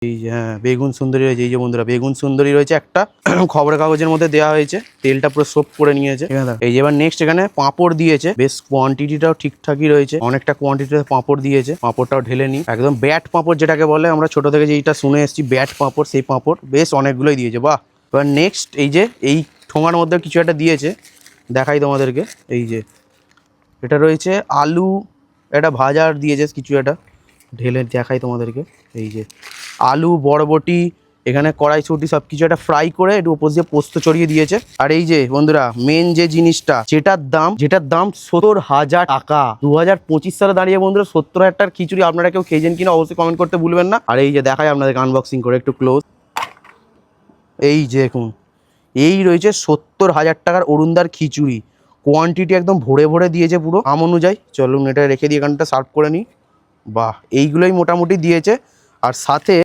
এই যে হ্যাঁ বেগুন সুন্দরী রয়েছে, এই যে বন্ধুরা বেগুন সুন্দরী রয়েছে একটা খবরের কাগজের মধ্যে দেওয়া হয়েছে, তেলটা পুরো সোপ করে নিয়েছে। এই যে এবার নেক্সট এখানে পাঁপড় দিয়েছে, বেশ কোয়ান্টিটিটাও ঠিকঠাকই রয়েছে, অনেকটা কোয়ান্টিটিতে পাঁপড় দিয়েছে। পাঁপড়টাও ঢেলে নি, একদম ব্যাট পাঁপড় যেটাকে বলে, আমরা ছোট থেকে যেটা শুনে এসেছি ব্যাট পাঁপড়, সেই পাঁপড় বেশ অনেকগুলোই দিয়েছে। বাহ। এবার নেক্সট এই যে এই ঠোঙার মধ্যে কিছু একটা দিয়েছে, দেখাই তোমাদেরকে। এই যে এটা রয়েছে আলু, এটা ভাজার দিয়েছে কিছু একটা, ঢেলে দেখাই তোমাদেরকে। এই যে আলু, বরবটি, এখানে কড়াইশুঁটি সব কিছু একটা ফ্রাই করে একটু উপর দিয়ে পোস্ত চড়িয়ে দিয়েছে। আর এই যে বন্ধুরা মেন যে জিনিসটা, যেটার দাম 70,000 টাকা। 2025 সালে দাঁড়িয়ে বন্ধুরা 70,000 টাকার খিচুড়ি আপনারা কেউ খেয়েছেন কিনা অবশ্যই কমেন্ট করতে ভুলবেন না। আর এই যে দেখাই আপনাদেরকে আনবক্সিং করে একটু ক্লোজ। এই যে দেখুন, এই রয়েছে 70,000 টাকার অরুণদার খিচুড়ি, কোয়ান্টিটি একদম ভরে ভরে দিয়েছে পুরো আম অনুযায়ী। চলুন এটা রেখে দিয়ে এখানটা সার্ভ করে নিই। বাহ, এইগুলোই মোটামুটি দিয়েছে। আর সাথে